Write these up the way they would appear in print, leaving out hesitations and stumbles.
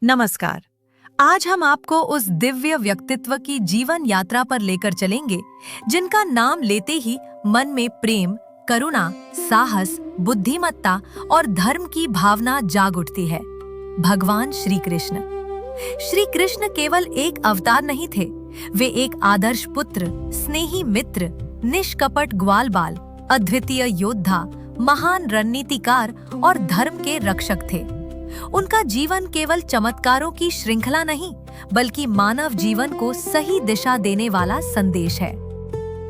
नमस्कार। आज हम आपको उस दिव्य व्यक्तित्व की जीवन यात्रा पर लेकर चलेंगे जिनका नाम लेते ही मन में प्रेम, करुणा, साहस, बुद्धिमत्ता और धर्म की भावना जाग उठती है। भगवान श्री कृष्ण। श्री कृष्ण केवल एक अवतार नहीं थे, वे एक आदर्श पुत्र, स्नेही मित्र, निष्कपट ग्वालबाल, अद्वितीय योद्धा, महान रणनीतिकार और धर्म के रक्षक थे। उनका जीवन केवल चमत्कारों की श्रृंखला नहीं, बल्कि मानव जीवन को सही दिशा देने वाला संदेश है।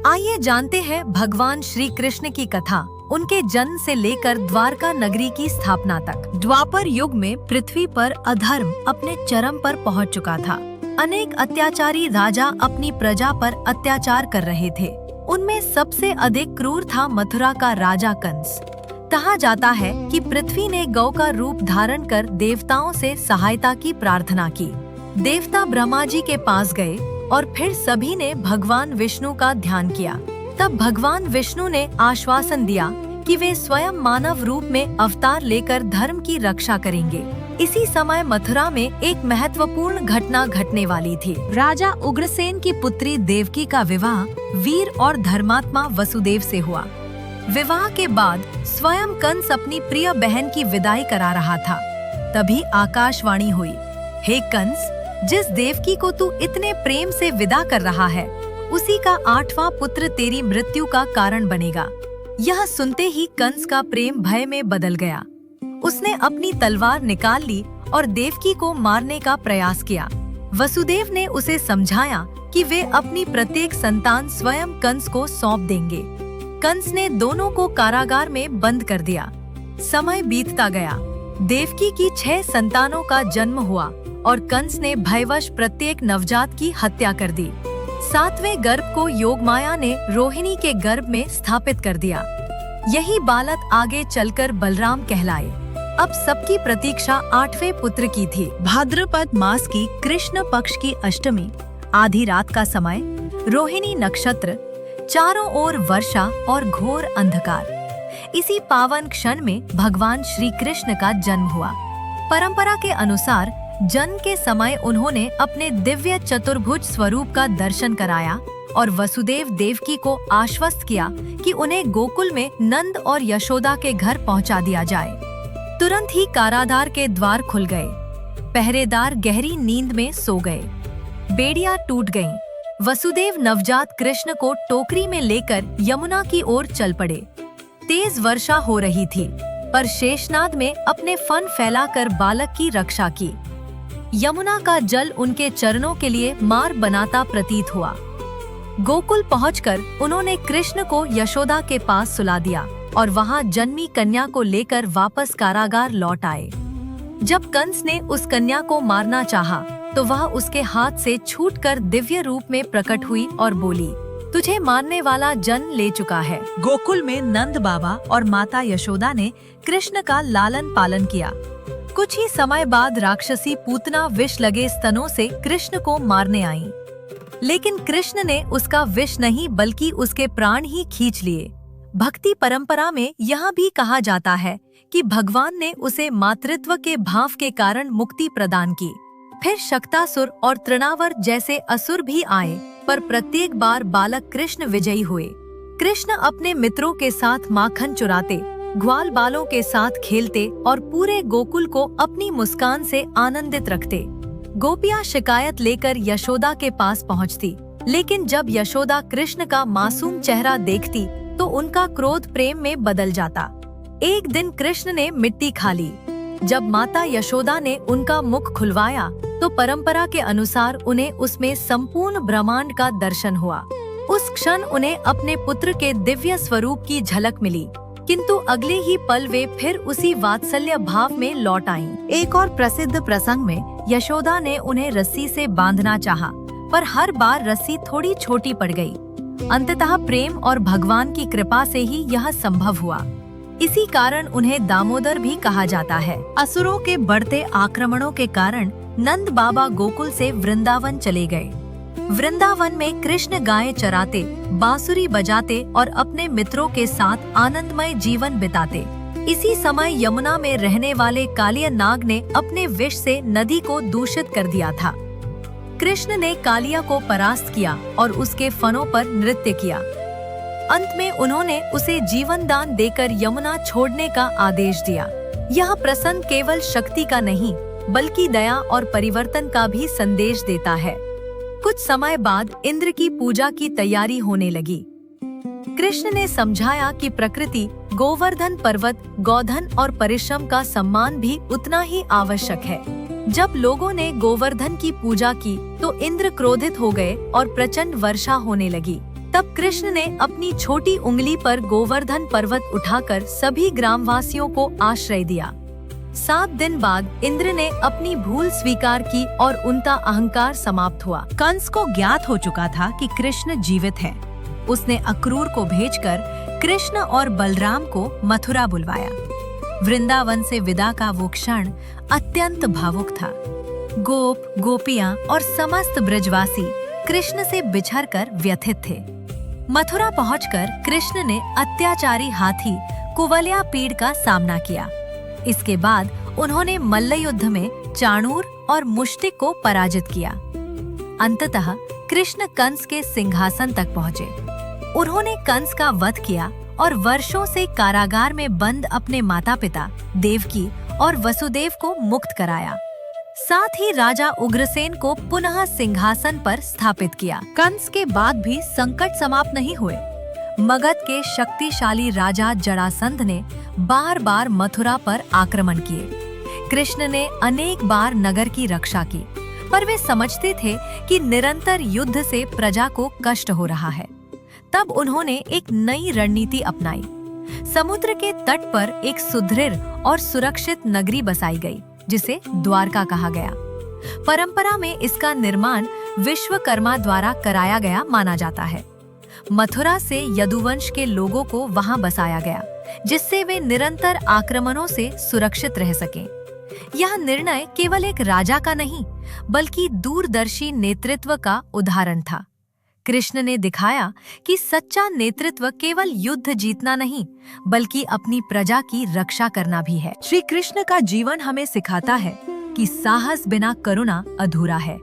आइए जानते हैं भगवान श्री कृष्ण की कथा, उनके जन्म से लेकर द्वारका नगरी की स्थापना तक। द्वापर युग में पृथ्वी पर अधर्म अपने चरम पर पहुंच चुका था। अनेक अत्याचारी राजा अपनी प्रजा पर अत्याचार कर रहे थे। उनमें सबसे अधिक क्रूर था मथुरा का राजा कंस। कहा जाता है कि पृथ्वी ने गौ का रूप धारण कर देवताओं से सहायता की प्रार्थना की। देवता ब्रह्मा जी के पास गए और फिर सभी ने भगवान विष्णु का ध्यान किया। तब भगवान विष्णु ने आश्वासन दिया कि वे स्वयं मानव रूप में अवतार लेकर धर्म की रक्षा करेंगे। इसी समय मथुरा में एक महत्वपूर्ण घटना घटने वाली थी। राजा उग्रसेन की पुत्री देवकी का विवाह वीर और धर्मात्मा वसुदेव से हुआ। विवाह के बाद स्वयं कंस अपनी प्रिय बहन की विदाई करा रहा था। तभी आकाशवाणी हुई, हे कंस, जिस देवकी को तू इतने प्रेम से विदा कर रहा है, उसी का 8वां पुत्र तेरी मृत्यु का कारण बनेगा। यह सुनते ही कंस का प्रेम भय में बदल गया। उसने अपनी तलवार निकाल ली और देवकी को मारने का प्रयास किया। वसुदेव ने उसे समझाया कि वे अपनी प्रत्येक संतान स्वयं कंस को सौंप देंगे। कंस ने दोनों को कारागार में बंद कर दिया। समय बीतता गया। देवकी की 6 संतानों का जन्म हुआ और कंस ने भयवश प्रत्येक नवजात की हत्या कर दी। 7वें गर्भ को योगमाया ने रोहिणी के गर्भ में स्थापित कर दिया। यही बालक आगे चलकर बलराम कहलाए। अब सबकी प्रतीक्षा 8वें पुत्र की थी। भाद्रपद मास की कृष्ण पक्ष की अष्टमी, आधी रात का समय, रोहिणी नक्षत्र, चारों ओर वर्षा और घोर अंधकार। इसी पावन क्षण में भगवान श्री कृष्ण का जन्म हुआ। परंपरा के अनुसार जन्म के समय उन्होंने अपने दिव्य चतुर्भुज स्वरूप का दर्शन कराया और वसुदेव देवकी को आश्वस्त किया कि उन्हें गोकुल में नंद और यशोदा के घर पहुंचा दिया जाए। तुरंत ही कारागार के द्वार खुल गए। पहरेदार गहरी नींद में सो गए। बेड़ियां टूट गईं। वसुदेव नवजात कृष्ण को टोकरी में लेकर यमुना की ओर चल पड़े। तेज वर्षा हो रही थी, पर शेषनाग में अपने फन फैलाकर बालक की रक्षा की। यमुना का जल उनके चरणों के लिए मार बनाता प्रतीत हुआ। गोकुल पहुंचकर उन्होंने कृष्ण को यशोदा के पास सुला दिया और वहां जन्मी कन्या को लेकर वापस कारागार लौट आए। जब कंस ने उस कन्या को मारना चाहा, तो वह उसके हाथ से छूटकर दिव्य रूप में प्रकट हुई और बोली, तुझे मारने वाला जन्म ले चुका है। गोकुल में नंद बाबा और माता यशोदा ने कृष्ण का लालन पालन किया। कुछ ही समय बाद राक्षसी पूतना विष लगे स्तनों से कृष्ण को मारने आईं। लेकिन कृष्ण ने उसका विष नहीं बल्कि उसके प्राण ही खींच लिए। भक्ति परंपरा में यह भी कहा जाता है कि भगवान ने उसे मातृत्व के भाव के कारण मुक्ति प्रदान की। फिर शक्तासुर और तृणावर जैसे असुर भी आए, पर प्रत्येक बार बालक कृष्ण विजयी हुए। कृष्ण अपने मित्रों के साथ माखन चुराते, ग्वाल बालों के साथ खेलते और पूरे गोकुल को अपनी मुस्कान से आनंदित रखते। गोपियां शिकायत लेकर यशोदा के पास पहुंचती, लेकिन जब यशोदा कृष्ण का मासूम चेहरा देखती तो उनका क्रोध प्रेम में बदल जाता। एक दिन कृष्ण ने मिट्टी खा ली। जब माता यशोदा ने उनका मुख खुलवाया तो परंपरा के अनुसार उन्हें उसमें संपूर्ण ब्रह्मांड का दर्शन हुआ। उस क्षण उन्हें अपने पुत्र के दिव्य स्वरूप की झलक मिली, किंतु अगले ही पल वे फिर उसी वात्सल्य भाव में लौट आईं। एक और प्रसिद्ध प्रसंग में यशोदा ने उन्हें रस्सी से बांधना चाहा, पर हर बार रस्सी थोड़ी छोटी पड़ गई। अंततः प्रेम और भगवान की कृपा से ही यह संभव हुआ। इसी कारण उन्हें दामोदर भी कहा जाता है। असुरों के बढ़ते आक्रमणों के कारण नंद बाबा गोकुल से वृंदावन चले गए। वृंदावन में कृष्ण गायें चराते, बांसुरी बजाते और अपने मित्रों के साथ आनंदमय जीवन बिताते। इसी समय यमुना में रहने वाले कालिया नाग ने अपने विष से नदी को दूषित कर दिया था। कृष्ण ने कालिया को परास्त किया और उसके फनों पर नृत्य किया। अंत में उन्होंने उसे जीवन दान देकर यमुना छोड़ने का आदेश दिया। यह प्रसंग केवल शक्ति का नहीं बल्कि दया और परिवर्तन का भी संदेश देता है। कुछ समय बाद इंद्र की पूजा की तैयारी होने लगी। कृष्ण ने समझाया कि प्रकृति, गोवर्धन पर्वत, गोधन और परिश्रम का सम्मान भी उतना ही आवश्यक है। जब लोगों ने गोवर्धन की पूजा की तो इंद्र क्रोधित हो गए और प्रचंड वर्षा होने लगी। तब कृष्ण ने अपनी छोटी उंगली पर गोवर्धन पर्वत उठाकर सभी ग्रामवासियों को आश्रय दिया। 7 दिन बाद इंद्र ने अपनी भूल स्वीकार की और उनका अहंकार समाप्त हुआ। कंस को ज्ञात हो चुका था कि कृष्ण जीवित है। उसने अक्रूर को भेजकर कृष्ण और बलराम को मथुरा बुलवाया। वृंदावन से विदा का वो क्षण अत्यंत भावुक था। गोप, गोपियां और समस्त ब्रजवासी कृष्ण से बिछड़कर व्यथित थे। मथुरा पहुंचकर कृष्ण ने अत्याचारी हाथी कुवलयापीड़ का सामना किया। इसके बाद उन्होंने मल्ल युद्ध में चाणूर और मुष्टिक को पराजित किया। अंततः कृष्ण कंस के सिंहासन तक पहुँचे। उन्होंने कंस का वध किया और वर्षों से कारागार में बंद अपने माता पिता देवकी और वसुदेव को मुक्त कराया। साथ ही राजा उग्रसेन को पुनः सिंहासन पर स्थापित किया। कंस के बाद भी संकट समाप्त नहीं हुए। मगध के शक्तिशाली राजा जरासंध ने बार बार मथुरा पर आक्रमण किए। कृष्ण ने अनेक बार नगर की रक्षा की, पर वे समझते थे कि निरंतर युद्ध से प्रजा को कष्ट हो रहा है। तब उन्होंने एक नई रणनीति अपनाई। समुद्र के तट पर एक सुदृढ़ और सुरक्षित नगरी बसाई गई, जिसे द्वारका कहा गया। परंपरा में इसका निर्माण विश्वकर्मा द्वारा कराया गया माना जाता है। मथुरा से यदुवंश के लोगों को वहां बसाया गया, जिससे वे निरंतर आक्रमणों से सुरक्षित रह सकें। यह निर्णय केवल एक राजा का नहीं, बल्कि दूरदर्शी नेतृत्व का उदाहरण था। कृष्ण ने दिखाया कि सच्चा नेतृत्व केवल युद्ध जीतना नहीं, बल्कि अपनी प्रजा की रक्षा करना भी है। श्री कृष्ण का जीवन हमें सिखाता है कि साहस बिना करुणा अधूरा है,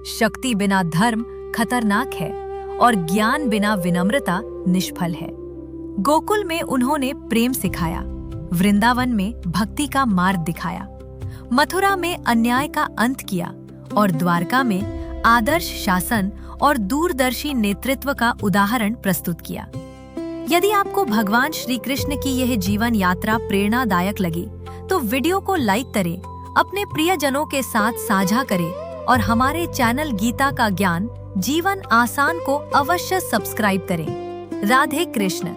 शक्ति बिना धर्म खतरनाक है और ज्ञान बिना विनम्रता निष्फल है। गोकुल में उन्होंने प्रेम सिखाया, वृंदावन में भक्ति का मार्ग दिखाया, मथुरा में अन्याय का अंत किया और द्वारका में आदर्श शासन और दूरदर्शी नेतृत्व का उदाहरण प्रस्तुत किया। यदि आपको भगवान श्री कृष्ण की यह जीवन यात्रा प्रेरणादायक लगी, तो वीडियो को लाइक करें, अपने प्रियजनों के साथ साझा करें और हमारे चैनल गीता का ज्ञान जीवन आसान को अवश्य सब्सक्राइब करें। राधे कृष्ण।